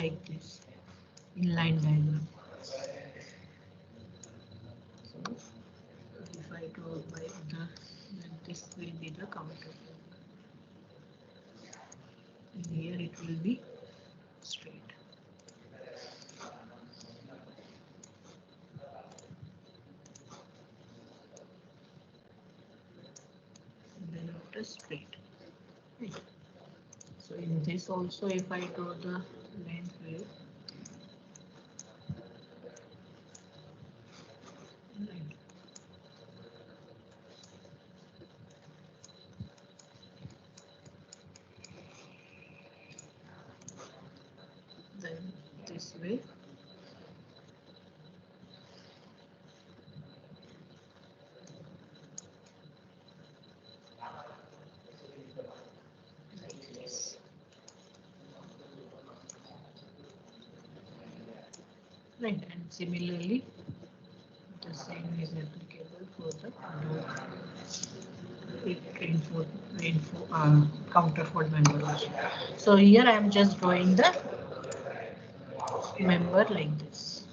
like this in line diagram. So if I draw by the, then this will be the counter. And here it will be straight. And then after straight. Right. So in this also, if I draw the length wave, right. Then this way. Like this. Right, and similarly, the same is applicable for the counterfold member also. So here I am just drawing the member like this.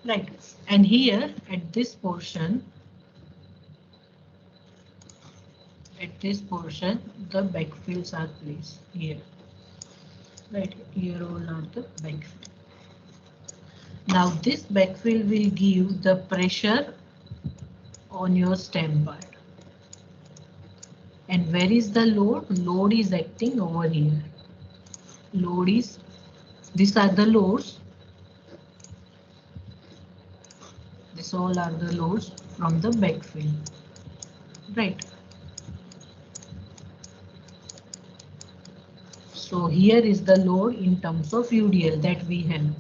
Right, and here at this portion, the backfills are placed here. Right, here all are the backfill. Now this backfill will give the pressure on your stem part. And where is the load? Load is acting over here. Load is, these are the loads. These all are the loads from the backfill. Right. So here is the load in terms of UDL that we have.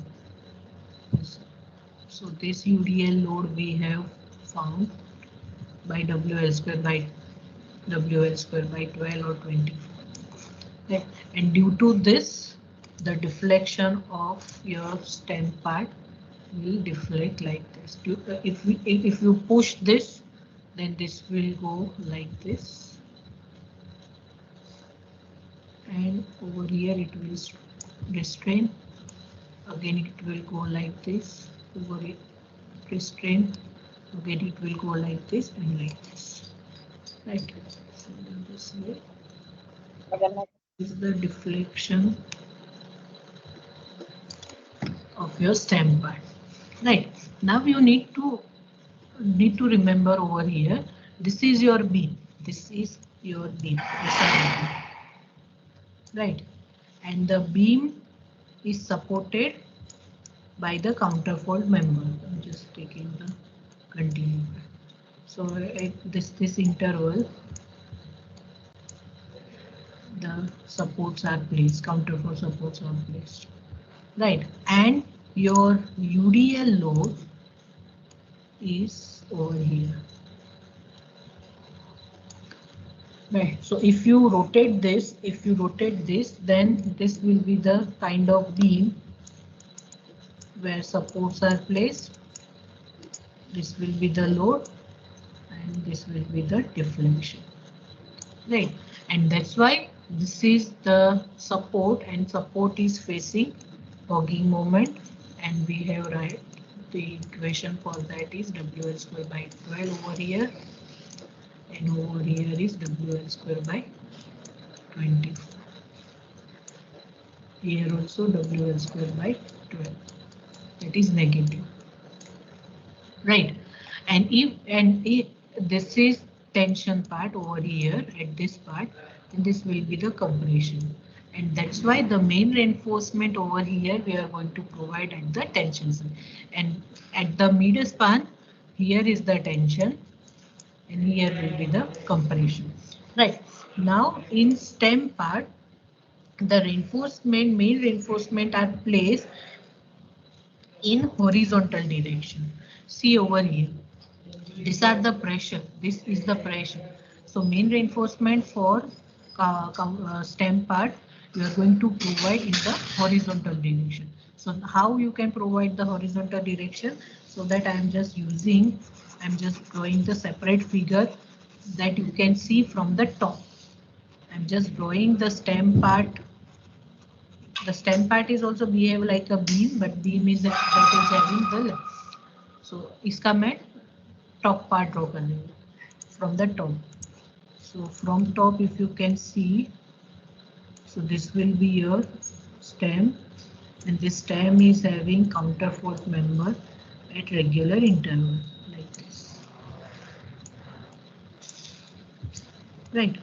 So this UDL load we have found by WL square by 12 or 24. Right. And due to this, the deflection of your stem part will deflect like this. If you push this, then this will go like this, and over here it will restrain. Again it will go like this. Over it restrain. Again it will go like this and like this. Right. So this way is the deflection of your stem part. Right. Now you need to remember over here, this is your beam. This is your beam. Right. And the beam is supported by the counterfold member. I'm just taking the continue. So at this interval, the supports are placed, counterfold supports are placed. Right. And your UDL load is over here. Right. So if you rotate this, then this will be the kind of beam where supports are placed. This will be the load and this will be the deflection. Right. And that's why this is the support, and support is facing hogging moment, and we have right the equation for that is WL square by 12 over here, and over here is WL square by 24. Here also WL square by 12. That is negative. Right. And if this is tension part over here at this part, then this will be the compression. And that's why the main reinforcement over here we are going to provide at the tension side. And at the mid span, here is the tension and here will be the compression. Right. Now in stem part, the main reinforcement are placed in horizontal direction. See over here. These are the pressure. This is the pressure. So main reinforcement for stem part, we are going to provide in the horizontal direction. So how you can provide the horizontal direction? So that I'm just drawing the separate figure that you can see from the top. I'm just drawing the stem part. The stem part is also behave like a beam, but beam is that is having the length. So इसका मैं top part draw कर रही हूँ from the top. So from top, if you can see, so this will be your stem, and this stem is having counterfort member at regular interval like this. Right.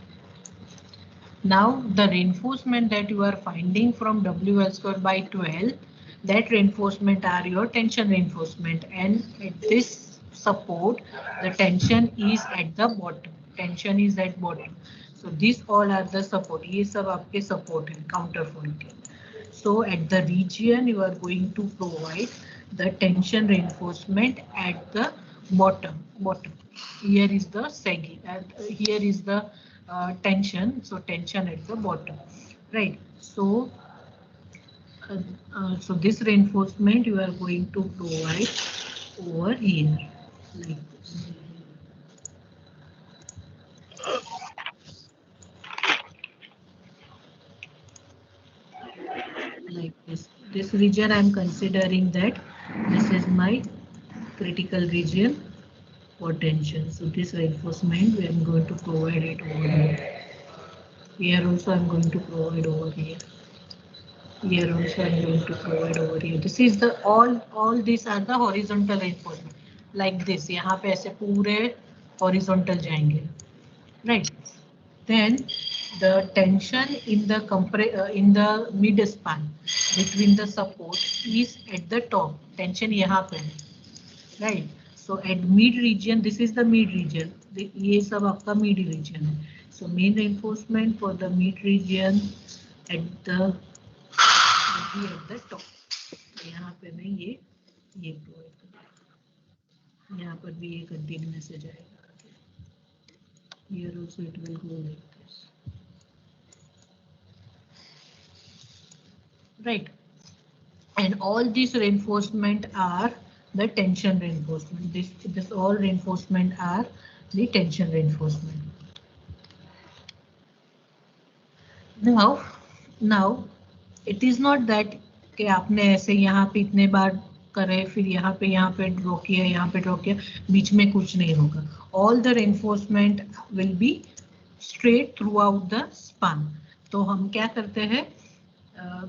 Now the reinforcement that you are finding from WL square by 12, that reinforcement are your tension reinforcement, and at this support the tension is at the bottom. Tension is at bottom. So these all are the support. ये सब आपके support है counterfort के. So at the region you are going to provide the tension reinforcement at the bottom. Here is the sagging, and here is the tension. So tension at the bottom, right? So so this reinforcement you are going to provide over here like this. Like this. This region I am considering that this is my critical region for tension. So this reinforcement we are going to provide it over here. Here also I am going to provide over here. Here also I am going to provide over here. This is the all these are the horizontal reinforcement like this. यहाँ पे ऐसे पूरे horizontal जाएंगे, right? Then the tension in the mid span between the support is at the top. Tension यहाँ पे है, right? So at mid region, this is the mid region. ये सब आपका mid region है. So main reinforcement for the mid region at the top. यहाँ पे मैं ये प्रोवाइड करूँगा. यहाँ पर भी ये कंटिन्यू मैसेज आएगा. Here also it will go like this. Right. And all these reinforcement are the tension reinforcement. This all reinforcement are the tension reinforcement. Now it is not that कि आपने ऐसे यहाँ पे इतने बार करे, फिर यहाँ पे ड्रॉ किया, यहाँ पे ड्रॉ किया, बीच में कुछ नहीं होगा. All the reinforcement will be straight throughout the span. तो हम क्या करते हैं?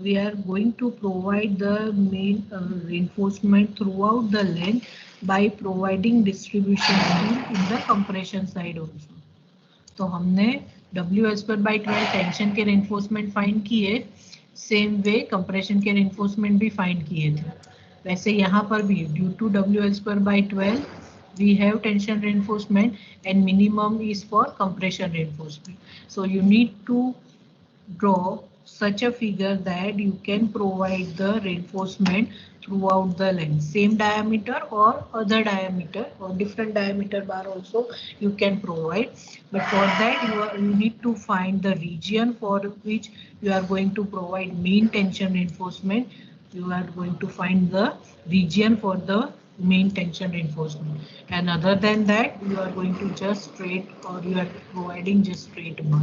We are going to provide the main reinforcement throughout the length by providing distribution in the compression side also. तो हमने WL square by 12 टेंशन के reinforcement find किए, same way compression के रेनफोर्समेंट भी फाइंड किए थे. वैसे यहाँ पर भी due to WL square by 12 we have tension reinforcement and minimum is for compression reinforcement. So you need to draw such a figure that you can provide the reinforcement throughout the length, same diameter or other diameter or different diameter bar also you can provide. But for that you need to find the region for which you are going to provide main tension reinforcement. You are going to find the region for the main tension reinforcement, and other than that you are going to just straight, or you are providing just straight bar.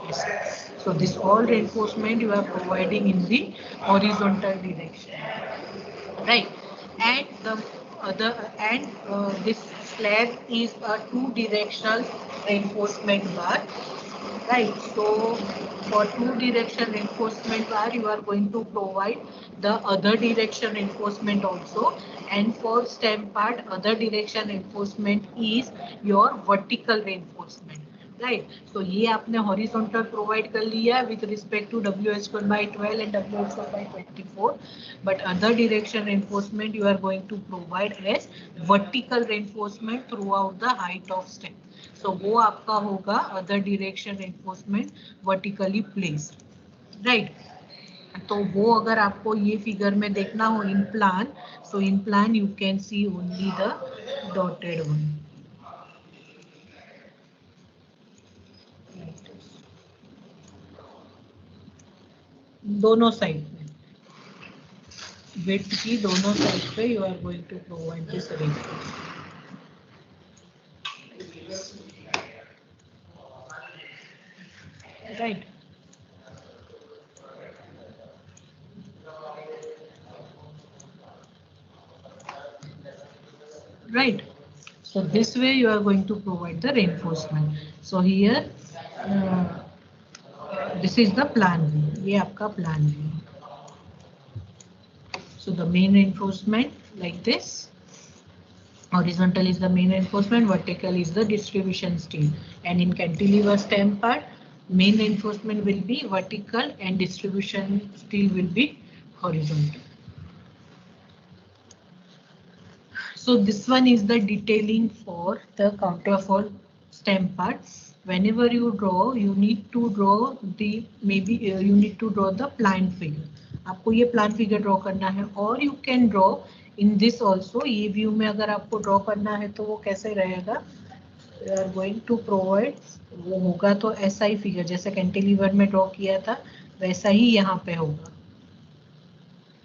Yes. So this all reinforcement you are providing in the horizontal direction, right? And the other, and this slab is a two directional reinforcement bar, right? So for two direction reinforcement bar you are going to provide the other direction reinforcement also, and for stem part other direction reinforcement is your vertical reinforcement, right? So ये आपने horizontal provide कर लिया with respect to WH square by 12 and WH square by 24, but other direction reinforcement you are going to provide as vertical reinforcement throughout the height of stem. So वो आपका होगा other direction reinforcement vertically placed, right? तो वो अगर आपको ये figure में देखना हो इन plan, so in plan you can see only the dotted one. दोनों साइड में. विड्थ की दोनों साइड पे you are going to provide this reinforcement. Right. Right. So this way you are going to provide the reinforcement. So here this is the plan view. ये आपका plan view. So the main reinforcement like this. Horizontal is the main reinforcement, vertical is the distribution steel. And in cantilever stem part, main reinforcement will be vertical and distribution steel will be horizontal. So this one is the detailing for the counterfoil stem part. Whenever you draw, you need to draw the you need to draw the plan figure. आपको ये plan figure draw करना है और you can draw in this also. ये view में अगर आपको draw करना है तो वो कैसे रहेगा? We are going to provide वो होगा तो ऐसा ही figure जैसे cantilever में draw किया था वैसा ही यहाँ पे होगा.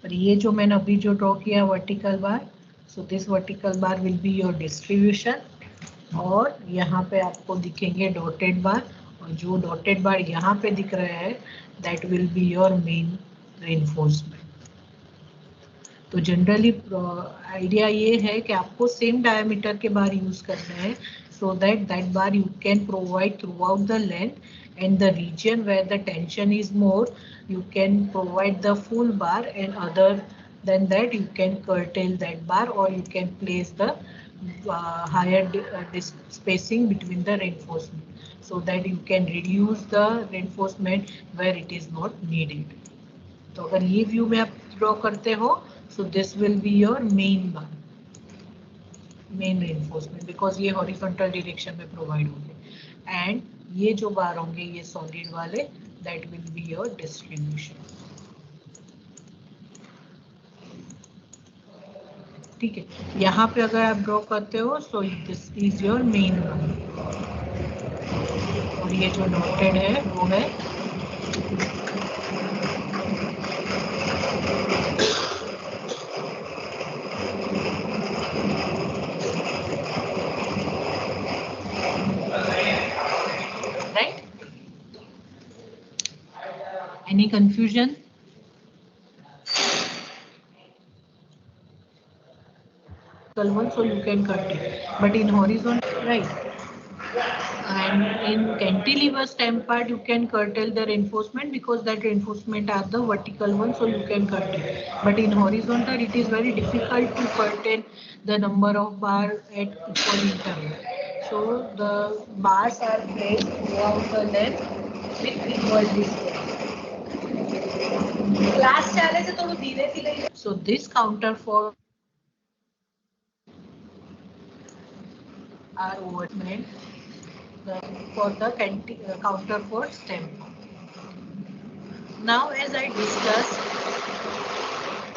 पर ये जो मैंने अभी जो ड्रॉ किया vertical bar, so this vertical bar will be your distribution और यहाँ पे आपको दिखेंगे डॉटेड बार और जो डॉटेड बार यहाँ पे दिख रहे हैं that will be your main reinforcement. तो जनरली आइडिया ये है कि आपको सेम डायमीटर के बार यूज करना है so that bar you can provide throughout the length and the region where the tension is more you can provide the full bar and other than that you can curtail that bar or you can place the higher spacing between the reinforcement so that you can reduce the reinforcement where it is not needed. तो अगर ये view में आप draw करते हो so this will be your main bar. Main reinforcement because ये horizontal direction में provide होंगे एंड ये जो बार होंगे ये सॉलिड वाले that will be your distribution. ठीक है, यहाँ पे अगर आप ड्रॉ करते हो so this is your main one और ये जो डॉटेड है वो है right. Any confusion? One so you can cut it, but in horizontal, right, and in cantilever stem part you can curtail the reinforcement because that reinforcement are the vertical one so you can cut it, but in horizontal it is very difficult to curtail the number of bar at equal interval, so the bars are placed throughout the length with equal distance. Class chale se thodu dheere dhire. So this counterfoil are overlaid for the counterfoil stem. Now, as I discussed,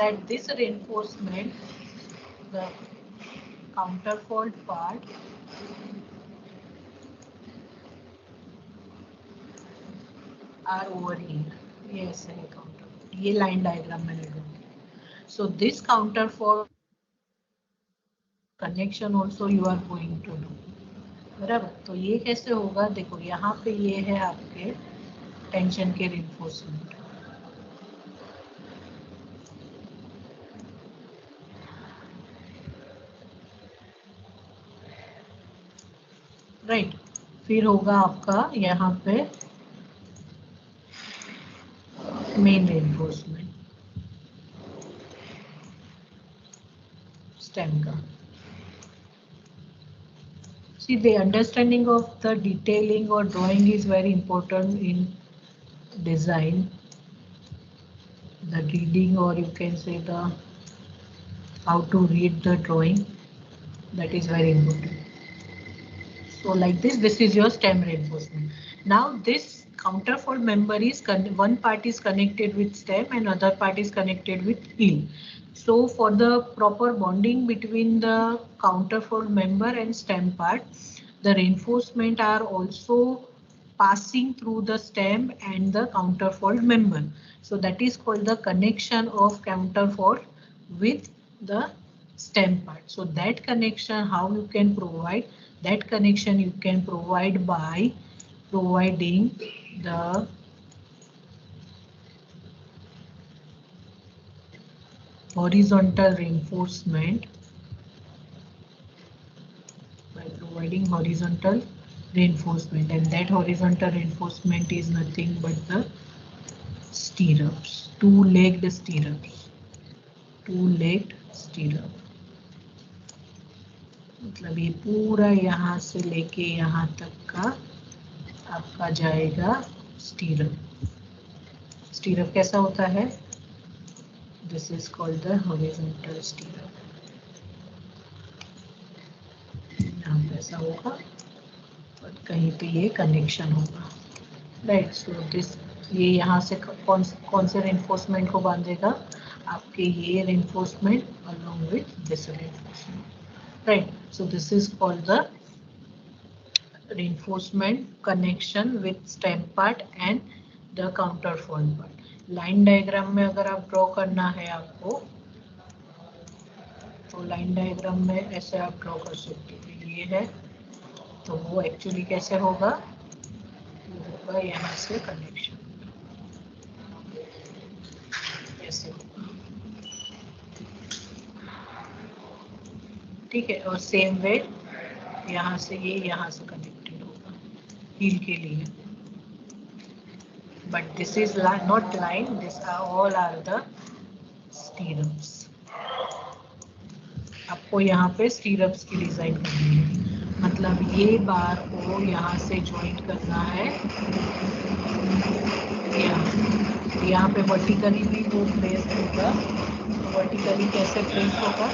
that this reinforcement, the counterfoil part, are over here. Yes, counter. ये line diagram मैंने draw किया. So this counterfoil connection also you are going to do. बराबर. तो ये कैसे होगा? देखो यहाँ पे ये है आपके टेंशन के reinforcement. राइट. फिर होगा आपका यहाँ पे मेन रेनफोर्समेंट स्टेम का. See, the understanding of the detailing or drawing is very important in design. The reading, or you can say the how to read the drawing, that is very important. So like this is your stem reinforcement. Now this counterfoil member is one part is connected with stem and other part is connected with heel. So for the proper bonding between the counterfoil member and stem part, the reinforcement are also passing through the stem and the counterfoil member. So that is called the connection of counterfoil with the stem part. So that connection, how you can provide that connection, you can provide by providing the horizontal reinforcement, by providing horizontal reinforcement, and that horizontal reinforcement is nothing but the stirrups, two-legged stirrups, two-legged stirrup. मतलब ये पूरा यहाँ से लेके यहाँ तक का आपका जाएगा स्टीरअप. स्टीरअप कैसा होता है? This is called the horizontal स्टीरअप. यहाँ पे ऐसा होगा और कहीं पे ये कनेक्शन होगा, राइट. सो दिस, ये यहाँ से कौन से रेनफोर्समेंट को बांधेगा? आपके ये reinforcement along with this reinforcement, right. So this is called the reinforcement connection with stem part and the counterfoil part. Line diagram में अगर आप ड्रॉ करना है आपको, तो लाइन डायग्राम में ऐसे आप ड्रॉ कर सकते हो. ये है, तो वो एक्चुअली कैसे होगा? होगा यहाँ से कनेक्शन ऐसे होगा, ठीक है. और सेम वे यहाँ से ये यहाँ से कनेक्टेड होगा हील के लिए. But this is not line, this are all are the stirrups. आपको यहाँ पे स्टीरअप्स की डिजाइन करनी है, मतलब ये बार को यहाँ से ज्वाइंट करना है. यहाँ पे वर्टिकली भी वो प्लेस होगा. वर्टिकली कैसे प्लेस होगा?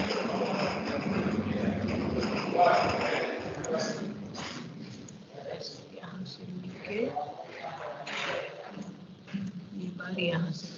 यहाँ से लेके ये बार यहाँ से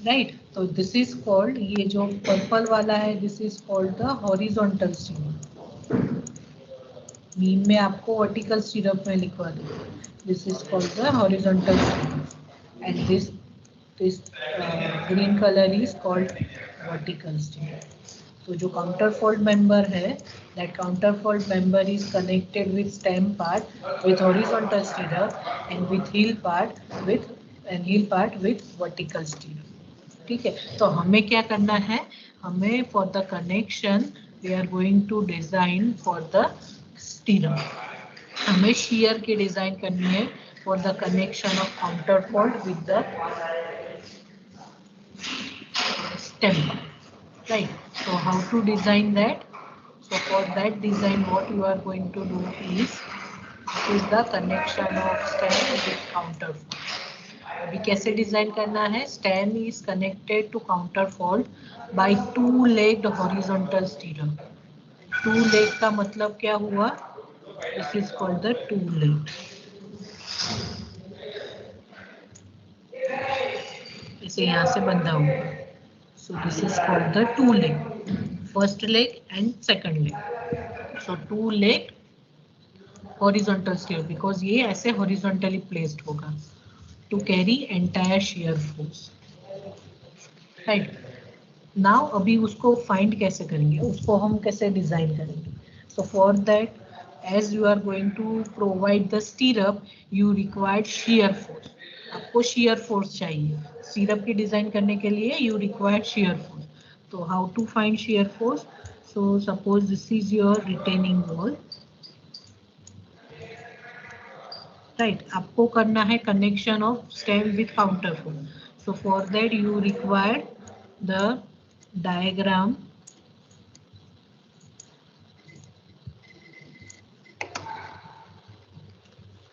राइट. तो दिस इज कॉल्ड, ये जो पर्पल वाला है, this is called the horizontal स्टीरअप. Mean में आपको वर्टिकल स्टीरअप में लिखवा दूँ. This is called the horizontal स्टीरअप and this green colour is called vertical स्टीरअप. तो जो काउंटरफोल्ड मेंबर है, that counterfold member is connected with stem part with horizontal stirrup and with heel part with vertical stirrup. ठीक है. तो हमें क्या करना है? हमें for the connection we are going to design for the stirrup. हमें शेयर की डिजाइन करनी है for the connection of counterfort with the stem, right. So how to design that? So for that design, what you are going to do is the connection of stem with counterfold. अभी कैसे design करना है? Stem is connected to counterfort by two-legged horizontal stirrup. Two-leg का मतलब क्या हुआ? This is called the two-leg. इसे यहाँ से बंधा हुआ. So this is called the two-leg. First leg and second leg. So two-leg horizontal stirrup because ये ऐसे horizontally placed होगा to carry entire shear force. Right. Now अभी उसको find कैसे करेंगे? उसको हम कैसे डिजाइन करेंगे? So for that, as you are going to provide the stirrup, you require shear force. आपको shear force चाहिए. Stirrup की डिजाइन करने के लिए you require shear force. So how to find shear force? So suppose this is your retaining wall. Right. आपको करना है connection of stem with counterfold. So for that you require the diagram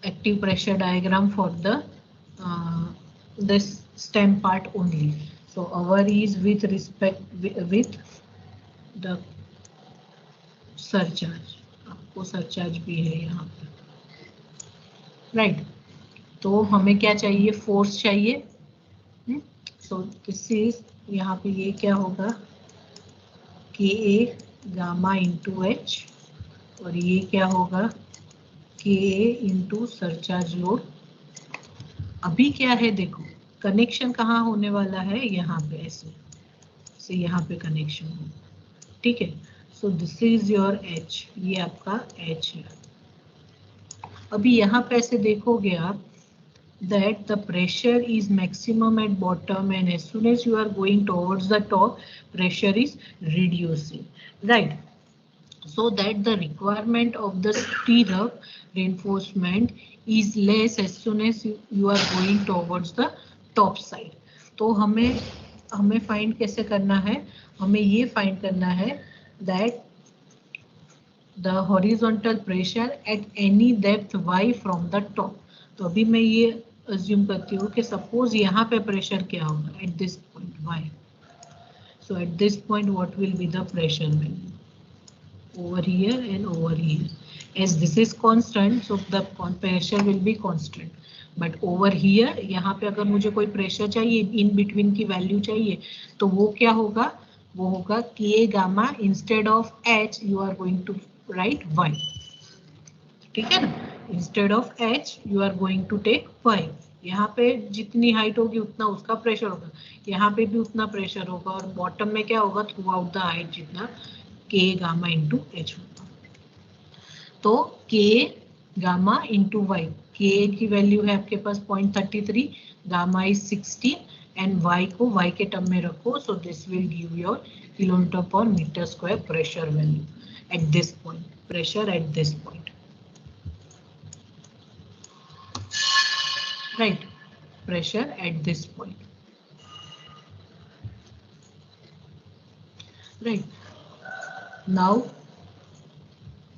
active pressure diagram for the this stem part only. So our is with respect with the surcharge, आपको surcharge भी है यहाँ पे, right. तो हमें क्या चाहिए, force चाहिए। सो दिस इज, यहाँ पे ये क्या होगा, के ए गामा इंटू एच, और ये क्या होगा, के ए इंटू सरचार्ज लोड। अभी क्या है देखो, कनेक्शन कहाँ होने वाला है, यहाँ पे ऐसे से यहाँ पे कनेक्शन हो, ठीक है। So this is your H, ये आपका एच है। अभी यहाँ पे ऐसे देखोगे आप, that the pressure is maximum at bottom, and as soon as you are going towards the top, pressure is reducing, right? So that the requirement of the stirrup reinforcement is less as soon as you are going towards the top side. तो हमें find कैसे करना है, हमें ये find करना है that the horizontal pressure at any depth y from the top. तो अभी मैं ये assume करती हूँ कि suppose यहाँ पे pressure क्या होगा at this point y. So at this point what will be the pressure value? Over here and over here. As this is constant, so the pressure will be constant. But over here, यहाँ पे अगर मुझे कोई pressure चाहिए, in between की value चाहिए, तो वो क्या होगा, वो होगा K gamma, instead of H you are going to write Y. ठीक है ना, instead of H you are going to take Y. यहाँ पे जितनी हाइट होगी उतना उसका प्रेशर होगा, यहाँ पे भी उतना प्रेशर होगा, और बॉटम में क्या होगा, थ्रू आउट द हाइट जितना K गामा इंटू एच होगा। तो K gamma into Y, K की वैल्यू है आपके पास 0.33, गामा इज 16, एंड Y को Y के टर्म में रखो, so this will give your kilometre per metre square pressure value at this point, pressure at this point, right, pressure at this point, right. Now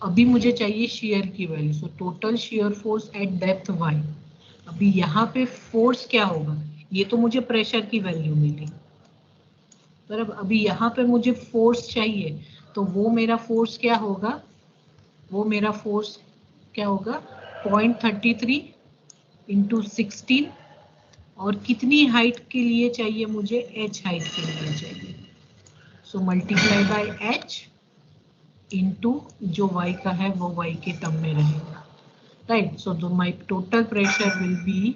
अभी मुझे चाहिए shear की value, so total shear force at depth y। अभी यहाँ पे force क्या होगा, ये तो मुझे प्रेशर की वैल्यू मिली, पर अभी यहाँ पे मुझे फोर्स चाहिए, तो वो मेरा फोर्स क्या होगा, वो मेरा फोर्स क्या होगा 0.33 इंटू 16, और कितनी हाइट के लिए चाहिए मुझे, h हाइट के लिए चाहिए, so multiply by h into जो y का है वो y के टर्म में रहेगा, right. So my total pressure will be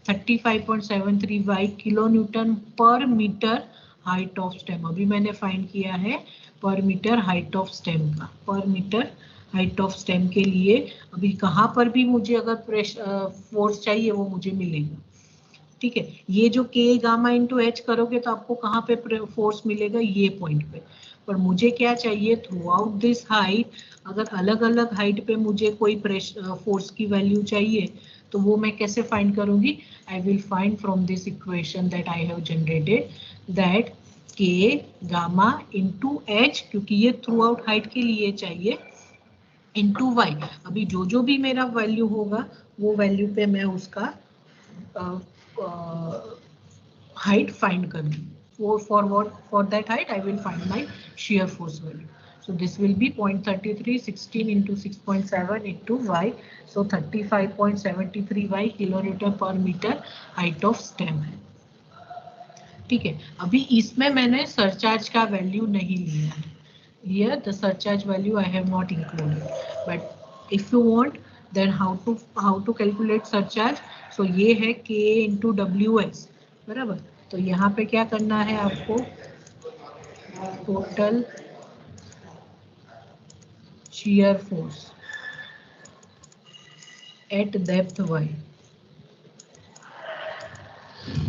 35.73 y kilo newton per metre height of stem. अभी मैंने फाइंड किया है पर मीटर हाइट ऑफ स्टेम का, पर मीटर हाइट ऑफ स्टेम के लिए अभी कहाँ पर भी मुझे अगर प्रेशर फोर्स चाहिए वो मुझे मिलेगा, ठीक है। ये जो K गामा इंटू एच करोगे तो आपको कहाँ पे फोर्स मिलेगा, ये पॉइंट पे, पर मुझे क्या चाहिए थ्रू आउट दिस हाइट, अगर अलग अलग हाइट पे मुझे कोई प्रेशर फोर्स की वैल्यू चाहिए तो वो मैं कैसे फाइंड करूंगी, I will find from this equation that I have generated, that K gamma into H, क्योंकि ये थ्रू आउट हाइट के लिए चाहिए, इंटू वाई। अभी जो भी मेरा वैल्यू होगा वो वैल्यू पे मैं उसका height find करनी, for that height I will find my shear force value. So this will be 0.33, 16 into 6.7 into y, so 35.73 y kilonewton per meter height of stem है, ठीक है। अभी इसमें मैंने सरचार्ज का वैल्यू नहीं लिया है, here the surcharge value I have not included, but if you want then how to calculate surcharge, so ये है K into WS, बराबर। तो यहाँ पे क्या करना है आपको, total shear force at depth y,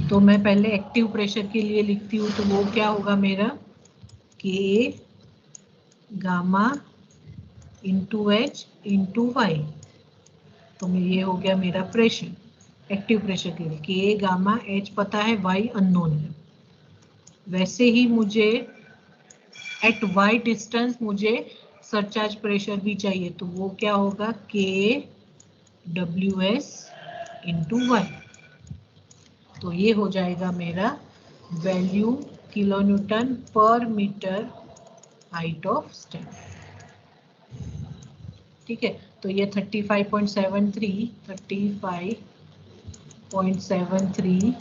तो मैं पहले एक्टिव प्रेशर के लिए लिखती हूँ, तो वो क्या होगा मेरा K gamma into H into Y, तो ये हो गया मेरा प्रेशर, एक्टिव प्रेशर के लिए K गामा H पता है, Y अननोन है। वैसे ही मुझे एट Y डिस्टेंस मुझे सरचार्ज प्रेशर भी चाहिए, तो वो क्या होगा K WS इंटू Y, तो ये हो जाएगा मेरा value kilo newton per metre height of stem, ठीक है, तो ये 35.73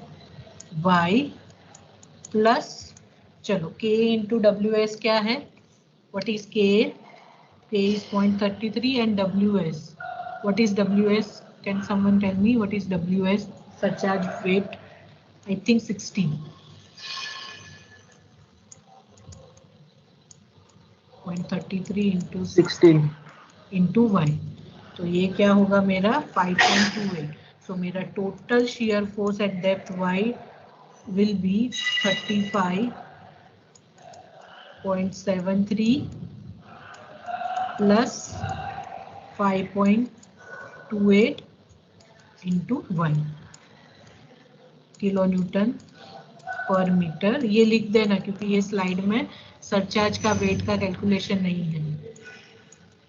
y प्लस, चलो k इंटू WS क्या है, what is k? k is 0.33 and WS, what is WS? Can someone tell me what is WS? Surcharge weight, I think 16. 0.33 into 16 into y, तो ये क्या होगा मेरा 5.28. So मेरा total shear force at depth y will be 35.73 plus 5.28 into 1 kilo newton per metre. ये लिख देना क्योंकि ये स्लाइड में सरचार्ज का वेट का कैलकुलेशन नहीं है.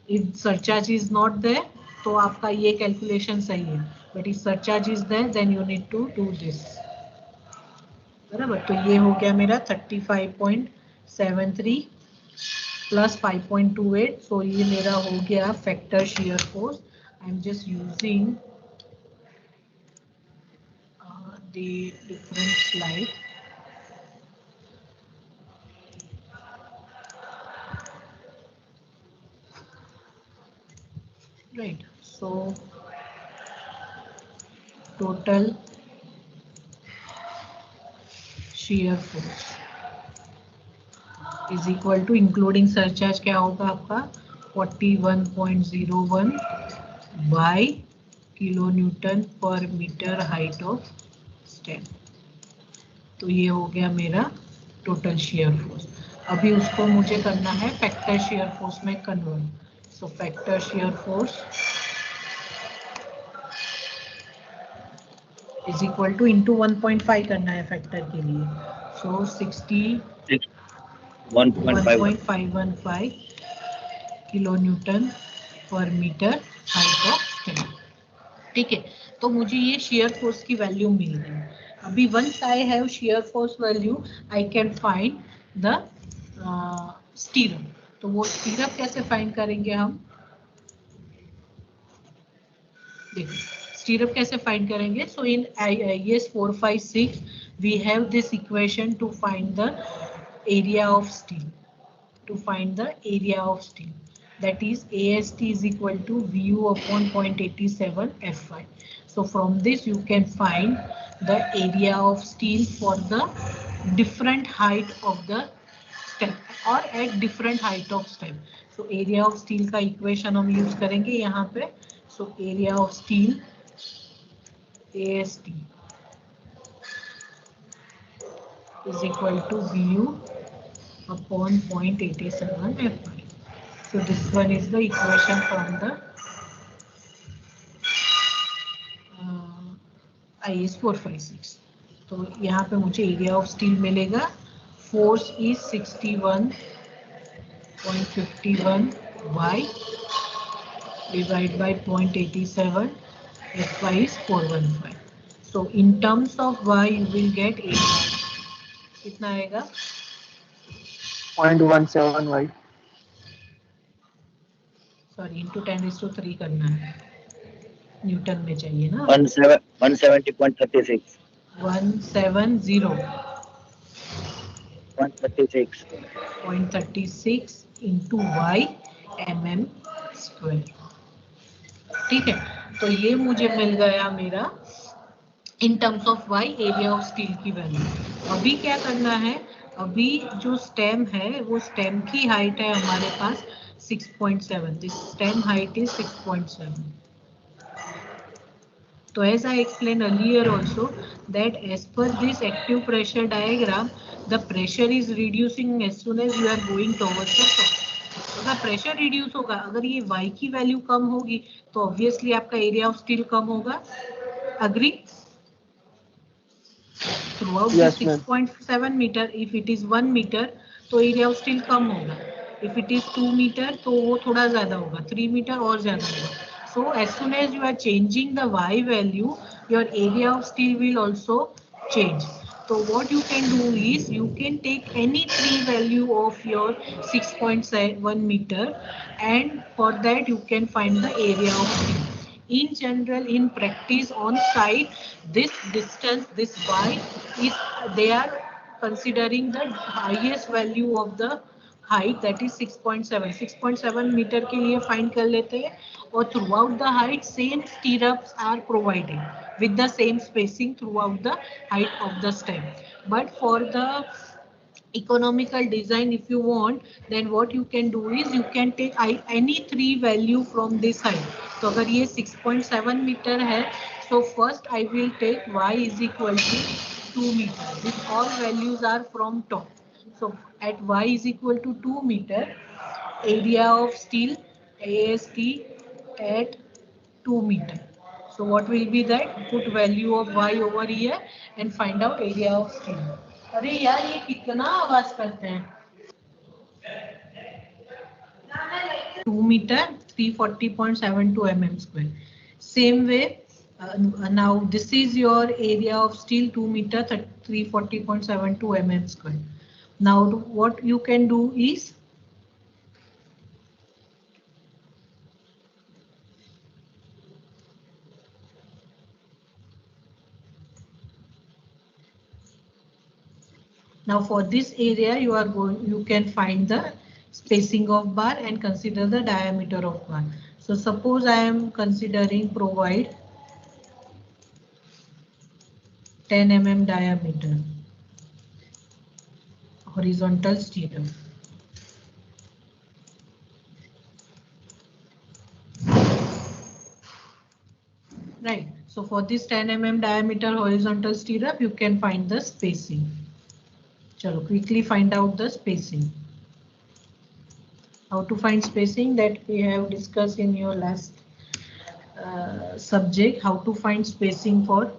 If surcharge is not there तो आपका ये कैलकुलेशन सही है, but if surcharge is there then you need to do this. बराबर, तो ये हो गया मेरा 35.73 प्लस 5.28. सो ये मेरा हो गया factor shear force. I am just using the different slide. Right, so total shear force is equal to, including surcharge क्या होगा आपका 41.01 by kilo newton per metre height of stem. तो ये हो गया मेरा टोटल shear force. अभी उसको मुझे करना है फैक्टर shear force में convert. So factor shear force is equal to into 1.5 करना है फैक्टर के लिए. So 1.515 kilo newton per metre height of stem. ठीक है, तो मुझे ये शेयर फोर्स की वैल्यू मिल गई. अभी once I have shear force value I can find the stirrup. तो वो स्टीरअप कैसे फाइंड करेंगे हम, देखो स्टीरअप कैसे फाइंड करेंगे. So in IAS 456 we have this equation to find the area of steel. To find the area of steel, that is AST is equal to VU upon 0.87 Fy. So from this you can find the area of steel for the different height of the stem or at different height of stem. So area of steel का equation हम use करेंगे यहाँ पे. So area of steel AST is equal to VU upon 0.87 Fy. So this one is the equation from the IAS 456. तो यहाँ पे मुझे area of steel मिलेगा. Force is 61.51 y divide by 0.87. Fy is 415. So in terms of y you will get area. कितना आएगा 0.17 y. Sorry into 10⁻³ करना है, Newton में चाहिए ना. 170.36 170.36 इंटू y mm². ठीक है, तो ये मुझे मिल गया मेरा in terms of y area of steel की वैल्यू. अभी क्या करना है, अभी जो स्टेम है वो स्टेम की हाइट है हमारे पास 6.7. This stem height is 6.7. So as I explained earlier also that as per this active pressure diagram, the pressure is reducing as soon as you are going towards the top. अगर pressure reduce होगा, अगर ये y की value कम होगी तो obviously आपका area of steel कम होगा. Agree? Throughout the 6.7 meter, if it is 1 meter, तो एरिया ऑफ स्टील कम होगा. If it is 2 meter, तो वो थोड़ा ज्यादा होगा. 3 meter और ज्यादा होगा. So as soon as you are changing the y value, your area of steel will also change. तो So what you can do is you can take any three value of your 6.7 meter, and for that you can find the area of steel. In general, in practice on site, this distance, this y is, they are considering the highest value of the height, that is 6.7 metre के लिए find कर लेते हैं, और through out the height same stirrups are provided with the same spacing throughout the height of the step. But for the economical design, if you want, then what you can do is you can take any three value from this height. तो अगर ये 6.7 metre है, so first I will take y is equal to 2 meter. These all values are from top. So at y is equal to 2 meter, area of steel AST at 2 meter. So what will be that? Put value of y over here and find out area of steel. अरे यार ये कितना आवाज करते हैं? 2 meter 340.72 mm square. Same way, now this is your area of steel 2 meter 340.72 mm square. Now what you can do is now for this area you can find the spacing of bar and consider the diameter of bar. So suppose I am considering provide 10 mm diameter horizontal stirrup. Right. So for this 10 mm diameter horizontal stirrup, you can find the spacing. Chalo, quickly find out the spacing. How to find spacing, that we have discussed in your last subject. How to find spacing for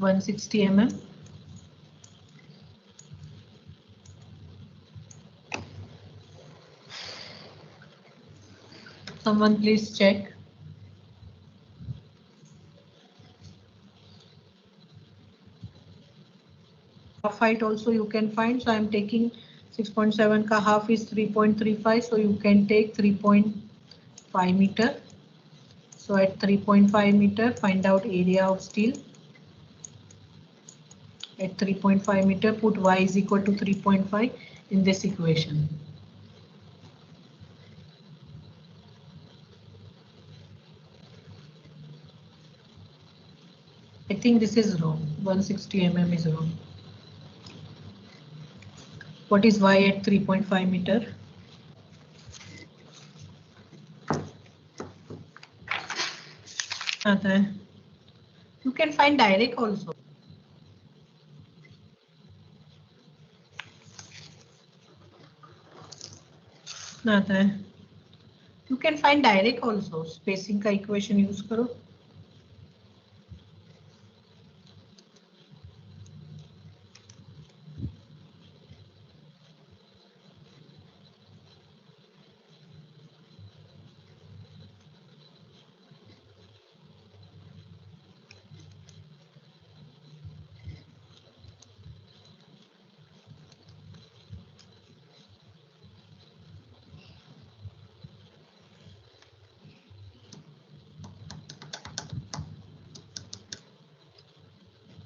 (160 mm). Someone please check. Half height also you can find. So I am taking 6.7 ka half is 3.35. So you can take 3.5 meter. So at 3.5 meter, find out area of steel. At 3.5 meter, put y is equal to 3.5 in this equation. I think this is wrong. 160 mm is wrong. What is y at 3.5 meter? You can find direct also. You can find direct also. Spacing का equation use करो.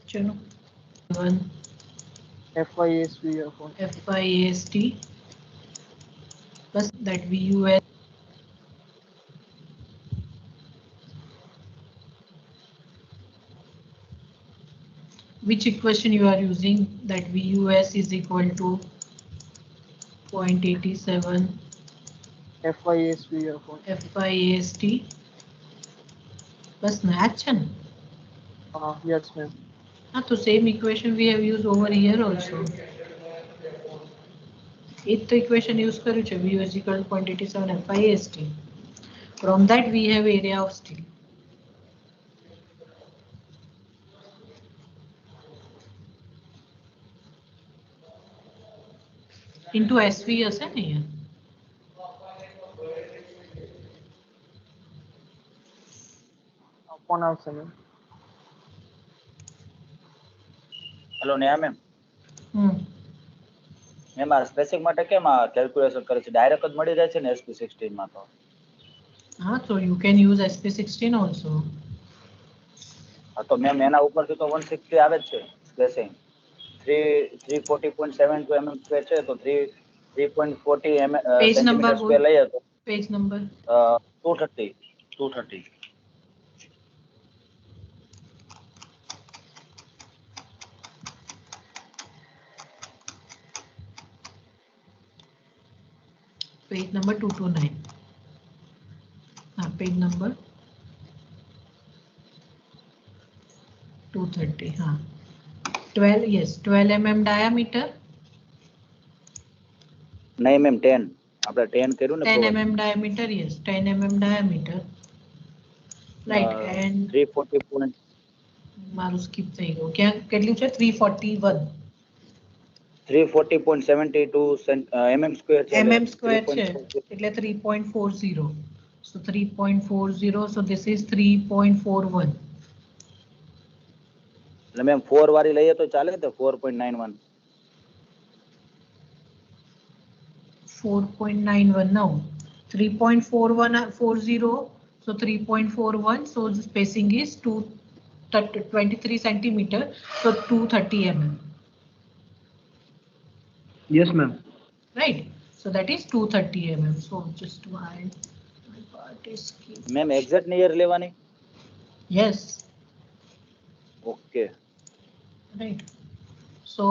चलो 1 FIAST plus that VUS. Which equation you are using? That VUS is equal to 0.87 FIAST plus Natchan. Yes, ma'am. So same equation we have used over here also. Eighth equation use करूँ छे V is equal to 0.87 FIAST. From that we have area of steel. into SV હશે ને અહીંયા? upon આવશે ma'am. Hello Neha ma'am, ma'am આ spacing માટે કેમ આ કેલ્ક્યુલેશન કરે છે? ડાયરેક્ટ જ મળી રહે છે ને SP16 માં તો? હા, so you can use SP16 also. હા તો મેમ એના ઉપરથી તો 160 આવે જ છે સ્પેસિંગ. 340.72 mm સ્ક્વેર છે તો 3.40 Page number સેન્ટીમીટર બોલ. સ્ક્વેર લઈએ તો Page number. 230. Page number 229. Page number 230. 12, yes, 12 mm diameter. નહીં મેમ 10. આપણે 10 કર્યું ને 10 mm diameter, yes, 10 mm diameter. Right, and 340. મારું skip થઈ ગયું. કેટલું છે? 341. 340.72 mm સ્ક્વેર છે. mm square છે એટલે 3.40. So 3.40, so this is 3.41. એટલે મેમ 4 વાળી લઈએ તો ચાલે તો 4.91. 4.91 now. 3.4140, so 3.41, so the spacing is 23 centimeter, so 230 mm. Yes ma'am. Right, so that is 230 mm. So just my part is ma'am exact ની યર લેવાની? yes. ઓકે. Right, so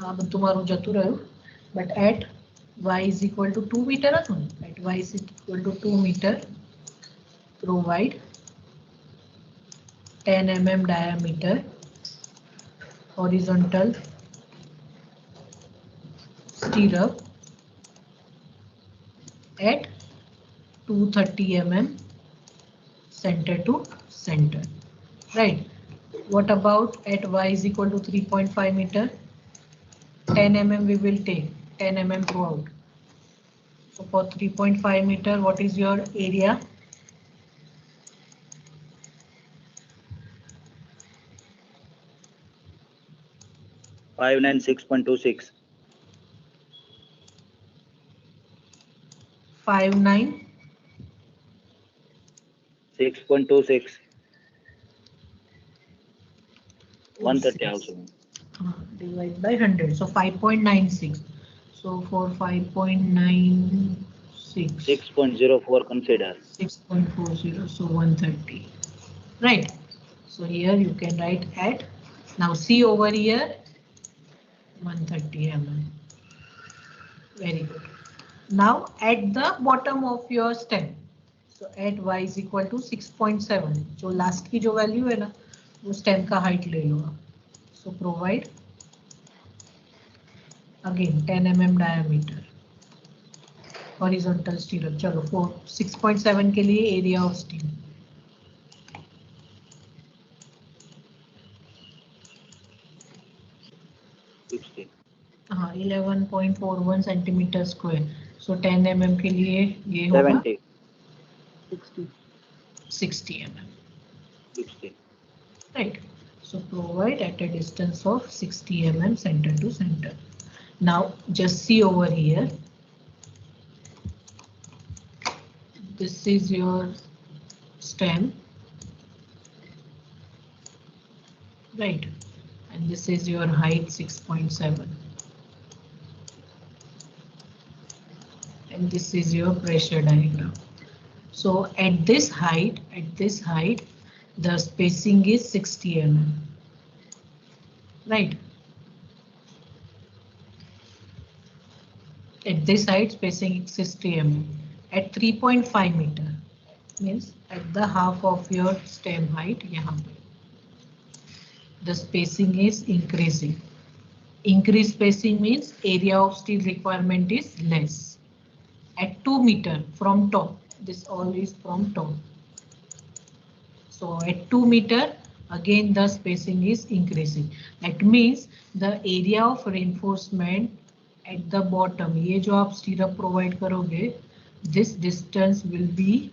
આ બધું મારું જતું રહ્યું, but at y is equal to 2 meter હતું ને? At y is equal to 2 meter, provide 10 mm diameter horizontal stirrup at 230 mm center to center. Right, what about at y is equal to 3.5 meter? 10 mm we will take, 10 mm throughout. So for 3.5 meter, what is your area? Five 6.26. 59. 6.26. 130 આવશે. Divide by 100, so 5.96. So for 5.96. 6.04 consider. 6.40, so 130. Right, so here you can write at, now see over here, 130 mm. Very good. Now at the bottom of your stem, so at y is equal to 6.7, जो last की जो value है ना, वो stem का height ले लो. So provide again 10 mm diameter horizontal stirrup. चलो 6.7 के लिए area of steel. हाँ 11.41 सेंटीमीटर स्क्वायर. सो 10 mm के लिए ये होगा 60 mm. 60. Right. So provide at a distance of 60 mm center to center. Now just see over here. This is your stem. Right. And this is your height 6.7. And this is your pressure diagram. So at this height, the spacing is 60 mm. Right. At this height, spacing is 60 mm. At 3.5 meter, means at the half of your stem height, यहाँ पे, the spacing is increasing. Increased spacing means area of steel requirement is less. At 2 meter from top, this all is from top. So at 2 meter, again the spacing is increasing. That means the area of reinforcement at the bottom ये जो आप स्टीरअप provide करोगे, this distance will B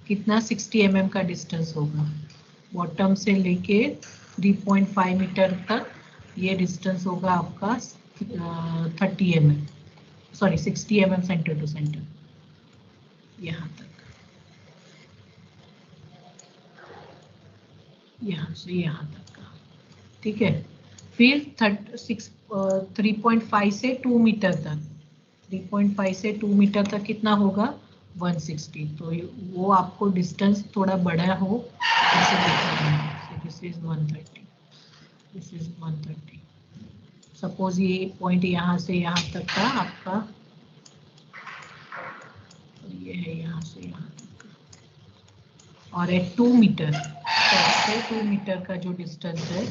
कितना 60 mm का distance होगा। Bottom से लेके 3.5 metre तक ये डिस्टेंस होगा आपका 30 mm, sorry 60 mm centre to centre, यहाँ तक, यहाँ से यहाँ तक का, ठीक है। फिर 3.5 से 2 मीटर तक, 3.5 से 2 मीटर तक कितना होगा 160। तो वो आपको डिस्टेंस थोड़ा बड़ा हो ऐसे दिखना है। This is 130, this is 130। Suppose ये पॉइंट यहाँ से यहाँ तक का आपका, ये है यहाँ से यहाँ तक का, और एट 2 मीटर, तो 2 मीटर का जो डिस्टेंस है,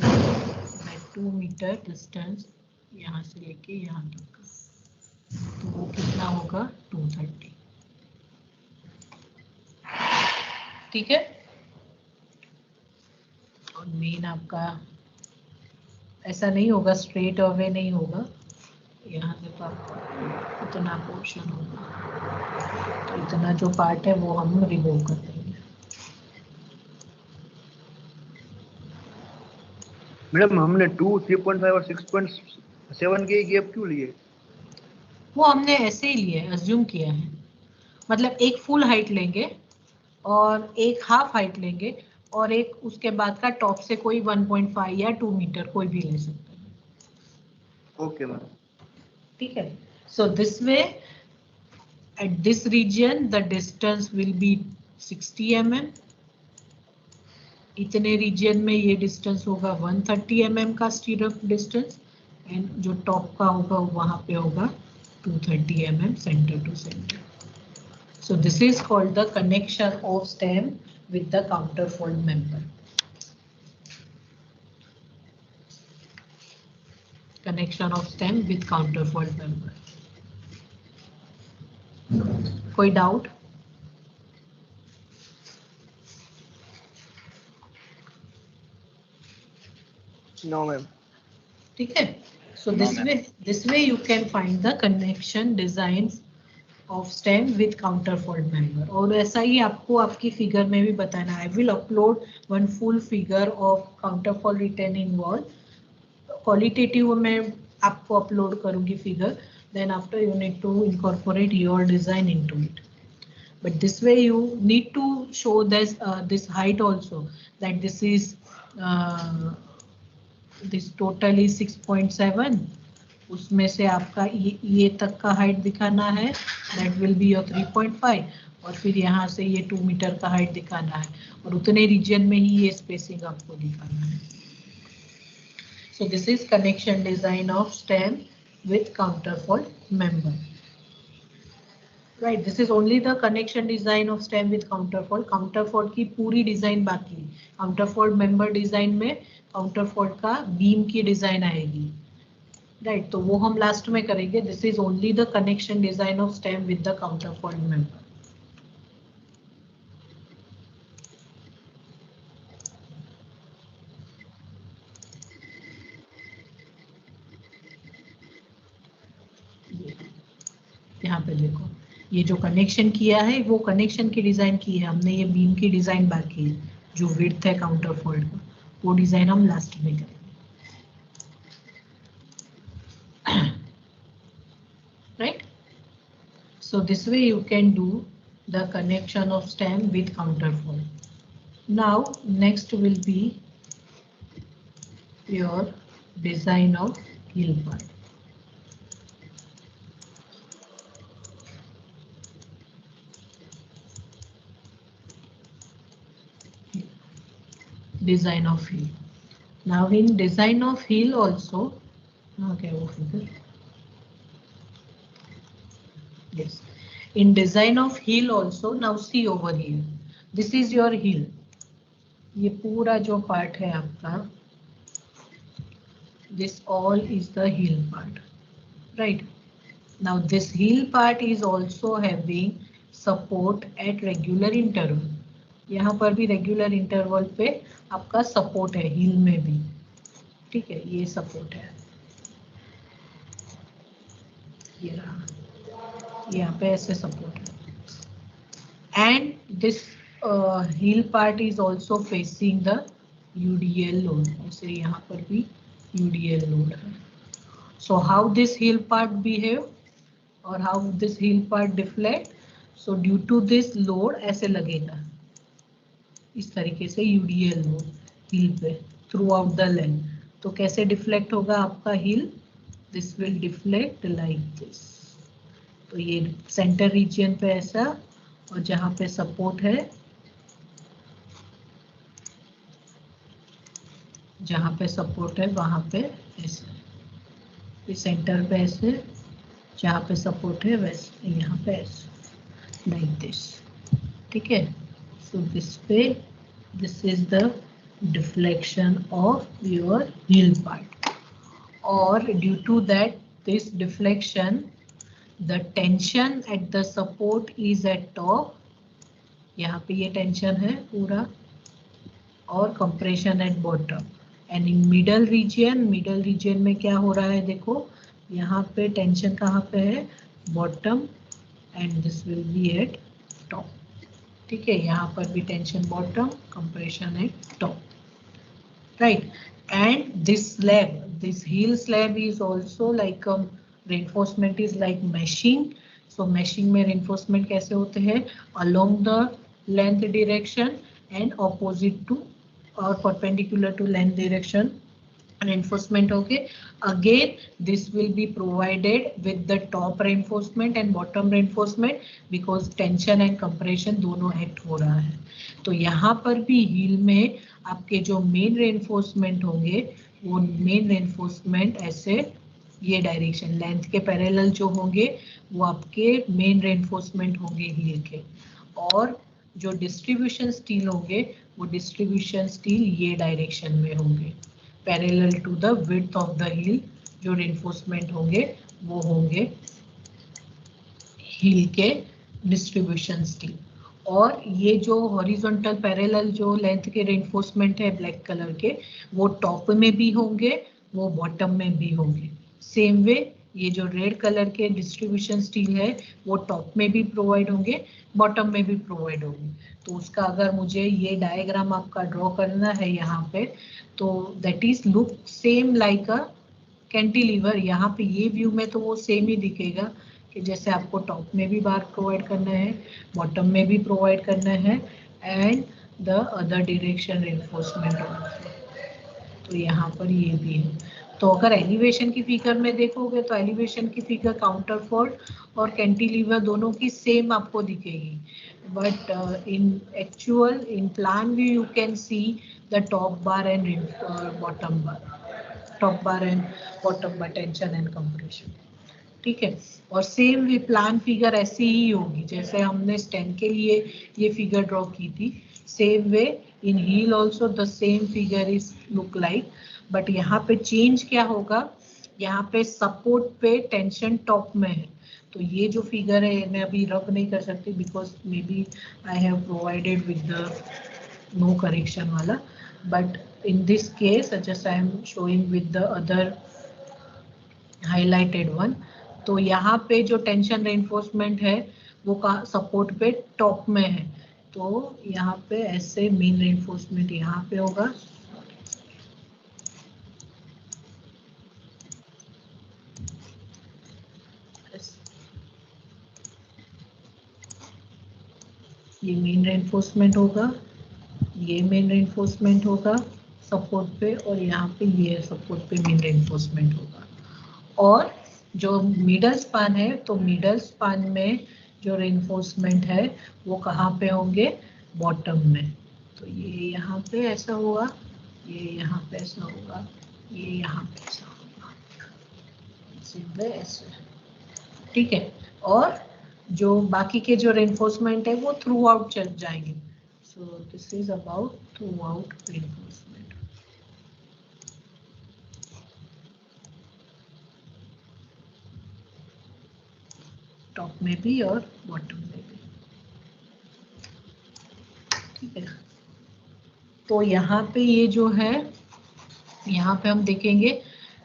2 मीटर डिस्टेंस यहाँ से लेके यहाँ तक का, तो वो कितना होगा 230, ठीक है। और मेन आपका ऐसा नहीं होगा, स्ट्रेट अवे नहीं होगा, यहाँ से तो आपका इतना पोर्शन होगा, तो इतना जो पार्ट है वो हम रिमूव कर देंगे। मैडम हमने 2, 3.5 और 6.7 के गैप क्यों लिए? वो हमने ऐसे ही लिए, अज्यूम किया है, मतलब एक फुल हाइट लेंगे और एक हाफ हाइट लेंगे और एक उसके बाद का टॉप से कोई 1.5 या 2 मीटर कोई भी ले सकते हैं। ओके मैम, ठीक है। So this way at this region the distance will be 60 mm, इतने रीजन में ये डिस्टेंस होगा 130 mm का स्टीरअप डिस्टेंस, एंड जो टॉप का होगा वहां पे होगा 230 mm centre to centre. So this is called the connection of stem with the counterfold member. Connection of stem with counterfold member. कोई doubt? No ma'am. ठीक है। So this way you can find the connection designs of stem with counterfold member. और ऐसा ही आपको आपकी figure में भी बताना है। I will upload one full figure of counterfold retaining wall. Qualitative में आपको अपलोड करूंगी figure, then after you need to incorporate your design into it. But this way you need to show this height also, that this is this total is 6.7, उसमें से आपका ये तक का height दिखाना है, that will be your 3.5, और फिर यहाँ से ये 2 मीटर का हाइट दिखाना है, और उतने रीजन में ही ये स्पेसिंग आपको दिखाना है। So this is connection design of stem with counterfold member. Right, this is only the connection design of stem with counterfold. Counterfold की पूरी डिजाइन बाकी है। Counterfold member डिजाइन में counterfold का बीम की डिजाइन आएगी। Right, तो वो हम लास्ट में करेंगे। This is only the connection design of stem with the counterfold member. यहाँ पे देखो, ये जो कनेक्शन किया है वो कनेक्शन की डिजाइन की है हमने, ये बीम की डिजाइन बाकी है, जो विड्थ है काउंटरफोल्ड का, वो डिजाइन हम लास्ट में करेंगे। Right, so this way you can do the connection of stem with counterfort. Now next will be your design of heel part. Design of heel. Now in design of heel also, okay, वो figure. Yes. In design of heel also, now see over here. This is your heel. ये पूरा जो part है आपका, this all is the heel part, right? Now this heel part is also having support at regular interval. यहाँ पर भी regular interval पे आपका सपोर्ट है हील में भी, ठीक है, ये सपोर्ट है, ये रहा, यहाँ पे ऐसे सपोर्ट है, and this heel part is also facing the UDL load, जैसे यहाँ पर भी UDL load है. So how this heel part behave or how this heel part deflect? So due to this load ऐसे लगेगा इस तरीके से UDL load heel पे throughout the length. तो कैसे डिफ्लेक्ट होगा आपका heel? This will deflect like this. तो ये सेंटर रीजन पे ऐसा, और जहाँ पे सपोर्ट है, जहाँ पे सपोर्ट है वहाँ पे ऐसे, सेंटर पे ऐसे, जहाँ पे सपोर्ट है वैसे यहाँ पे ऐसे, लाइक दिस. ठीक है, सो दिस पे this is the deflection of your heel part. और due to that this deflection the tension at the support is at top, यहाँ पे ये टेंशन है पूरा, और compression at bottom. And in middle region में क्या हो रहा है देखो, यहाँ पे टेंशन कहाँ पे है, bottom, and this will be eight top. ठीक है, यहाँ पर भी tension bottom, compression eight top, right. And this slab, this heel slab is also like reinforcement is like meshing. So meshing में reinforcement कैसे होते हैं, along the length direction and opposite to or perpendicular to length direction reinforcement. Okay, again this will be provided with the top reinforcement and bottom reinforcement because tension and compression दोनों act हो रहा है. तो यहाँ पर भी heel में आपके जो मेन रेनफोर्समेंट होंगे वो मेन रेनफोर्समेंट ऐसे ये डायरेक्शन लेंथ के पैरेलल जो होंगे वो आपके मेन रेनफोर्समेंट होंगे हील के, और जो डिस्ट्रीब्यूशन स्टील होंगे वो डिस्ट्रीब्यूशन स्टील ये डायरेक्शन में होंगे parallel to the width of the heel. जो रेनफोर्समेंट होंगे वो होंगे हील के डिस्ट्रीब्यूशन स्टील. और ये जो हॉरिजॉन्टल पैरेलल जो लेंथ के रेनफोर्समेंट है ब्लैक कलर के, वो टॉप में भी होंगे, वो बॉटम में भी होंगे. सेम वे ये जो रेड कलर के डिस्ट्रीब्यूशन स्टील है वो टॉप में भी प्रोवाइड होंगे, बॉटम में भी प्रोवाइड होंगे. तो उसका अगर मुझे ये डायग्राम आपका ड्रॉ करना है यहाँ पे, तो that is look same like a cantilever. यहाँ पे ये व्यू में तो वो सेम ही दिखेगा कि जैसे आपको टॉप में भी बार प्रोवाइड करना है, बॉटम में भी प्रोवाइड करना है, and the other direction reinforcement also. तो यहाँ पर ये भी है. तो अगर एलिवेशन की फिगर में देखोगे तो एलिवेशन की फिगर काउंटरफॉल्ट और कैंटिलीवर दोनों की सेम आपको दिखेगी, but in actual in plan view you can see the top bar and bottom bar, top bar and bottom bar tension and compression. ठीक है, और सेम वे प्लान फिगर ऐसी ही होगी जैसे हमने स्टैंड के लिए ये फिगर ड्रॉ की थी. Same way in heel also the same figure is look like, but यहाँ पे चेंज क्या होगा, यहाँ पे सपोर्ट पे टेंशन टॉप में है. तो ये जो फिगर है मैं अभी रब नहीं कर सकती because maybe I have provided with the no correction वाला, but in this case just I am showing with the other highlighted one. तो यहाँ पे जो टेंशन रेनफोर्समेंट है वो का सपोर्ट पे टॉप में है. तो यहाँ पे ऐसे मेन रेनफोर्समेंट यहाँ पे होगा, ये मेन रेनफोर्समेंट होगा, ये मेन रेनफोर्समेंट होगा सपोर्ट पे, और यहाँ पे ये सपोर्ट पे मेन रेनफोर्समेंट होगा. और जो मिडल स्पान है तो मिडल स्पान में जो रेनफोर्समेंट है वो कहाँ पे होंगे, बॉटम में. तो ये यहाँ पे ऐसा होगा, ये यहाँ पे ऐसा होगा, ये यहाँ पे ऐसा होगा, सीधे ऐसे. ठीक है, और जो बाकी के जो रेनफोर्समेंट है वो थ्रू आउट चल जाएंगे. So this is about through out reinforcement, top में भी और बॉटम में भी. ठीक है, तो यहाँ पे ये जो है यहाँ पे हम देखेंगे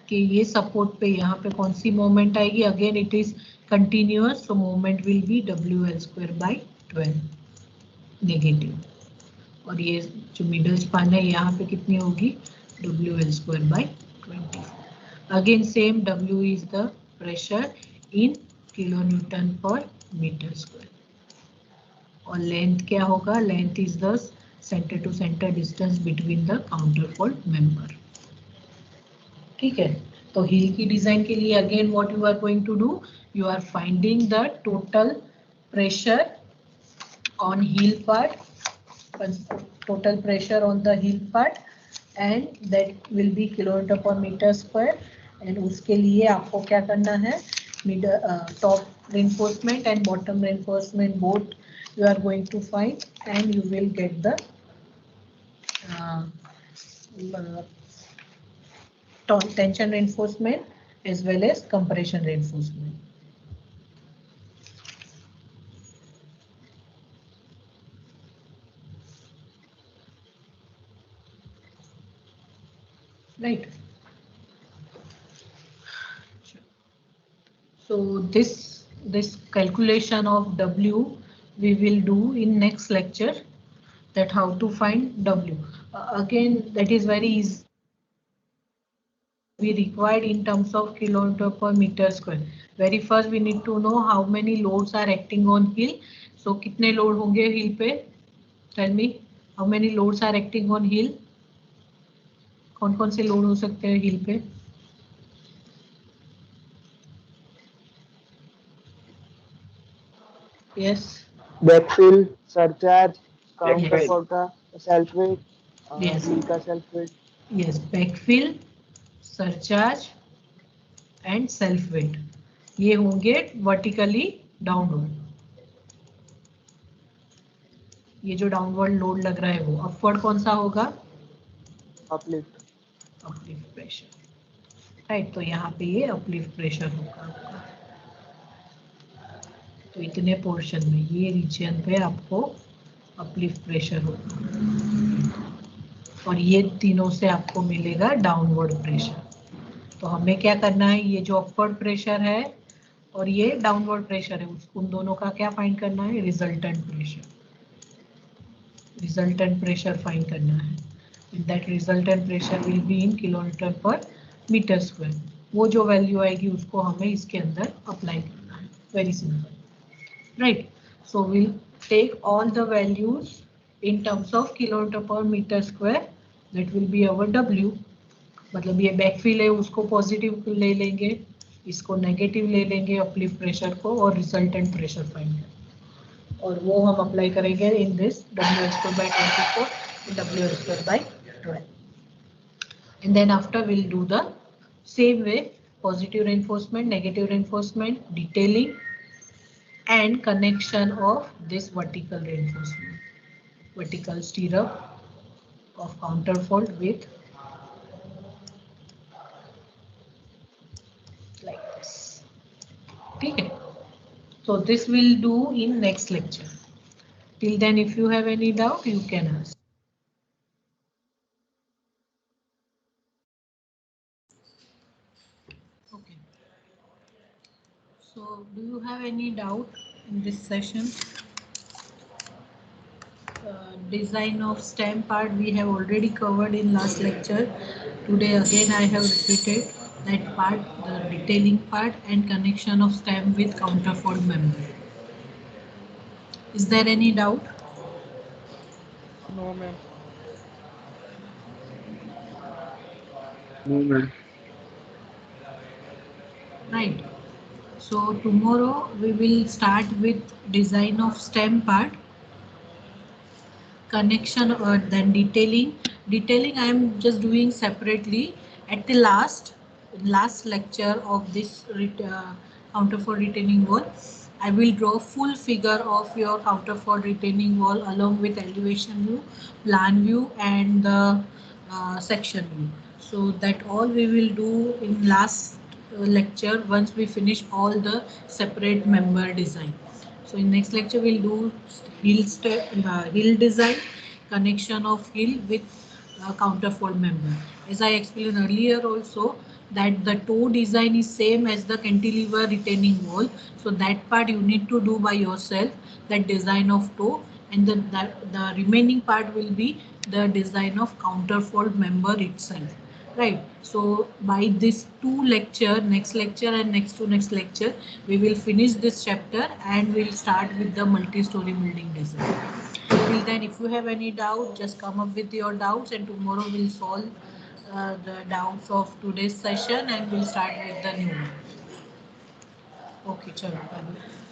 कि ये सपोर्ट पे यहाँ पे कौन सी मोमेंट आएगी. Again it is continuous, so moment will be WL²/12 negative. और ये जो मिडल स्पान है यहाँ पे कितनी होगी, WL²/20. Again same, W is the pressure in kilonewton per metre square. और लेंथ क्या होगा, length is the centre to centre distance between the counterfort member. ठीक है. तो हिल की डिजाइन के लिए again what you are going to do, you are finding the total pressure on heel part, total pressure on the heel part, and that will be kilonewton per meter square. And उसके लिए आपको क्या करना है, top reinforcement and bottom reinforcement both you are going to find, and you will get the tension reinforcement as well as compression reinforcement. Right. So this calculation of W we will do in next lecture, that how to find W. Again, that is very easy. We required in terms of kilonewton per meter square. Very first we need to know how many loads are acting on hill. So कितने load होंगे hill पे? Tell me how many loads are acting on hill? कौन कौन से load हो सकते हैं हिल पे? यस, बैकफिल, सरचार्ज, काउंटरफोर्स का सेल्फ वेट, Yes. हिल का self weight. Yes, backfill, surcharge and self weight, ये होंगे वर्टिकली डाउनवर्ड. ये जो डाउनवर्ड लोड लग रहा है वो अपवर्ड कौन सा होगा? अपलिफ्ट. Uplift pressure. राइट, तो यहाँ पे ये अपलिफ्ट प्रेशर होगा आपका. तो इतने पोर्शन में ये रीजन पे आपको अपलिफ्ट प्रेशर होगा, और ये तीनों से आपको मिलेगा डाउनवर्ड प्रेशर. तो हमें क्या करना है, ये जो अपवर्ड प्रेशर है और ये डाउनवर्ड प्रेशर है, उन दोनों का क्या फाइंड करना है, resultant pressure. Resultant pressure find करना है. That resultant pressure will be in kilometre per metre square. वो जो वैल्यू आएगी उसको हमें इसके अंदर अप्लाई करना है. Very simple. Right, so will take all the values in terms of kilometer per meter square, that will be our W. मतलब ये बैकफिल है उसको पॉजिटिव ले लेंगे, इसको नेगेटिव ले लेंगे अपलिफ्ट प्रेशर को, और रिजल्टेंट प्रेशर फाइंड करेंगे, और वो हम अप्लाई करेंगे in this WL²/24 WL²/12. And then after we'll do the same way, positive reinforcement, negative reinforcement, detailing and connection of this vertical reinforcement, vertical stirrup of counterfold with like this. Okay, so this we'll do in next lecture. Till then, if you have any doubt, you can ask. Okay, so do you have any doubt in this session? Design of stem part we have already covered in last lecture. Today again I have repeated that part, the detailing part and connection of stem with counterfold member. Is there any doubt? No, ma'am. No, ma'am. Right. So tomorrow we will start with design of stem part, connection, or then detailing. Detailing I am just doing separately at the last lecture of this counterfold retaining wall. I will draw full figure of your counterfold retaining wall along with elevation view, plan view, and the section view. So that all we will do in last lecture once we finish all the separate member design. So in next lecture we'll do hill design, connection of hill with counterfold member. As I explained earlier also, that the toe design is same as the cantilever retaining wall. So that part you need to do by yourself, that design of toe, and the remaining part will be the design of counterfold member itself. Right. So by this two lecture, next lecture and next to next lecture, we will finish this chapter and we'll start with the multi-story building design. Till then, if you have any doubt, just come up with your doubts, and tomorrow we'll solve the doubts of today's session and we'll start with the new one. Okay, chalo. Bye.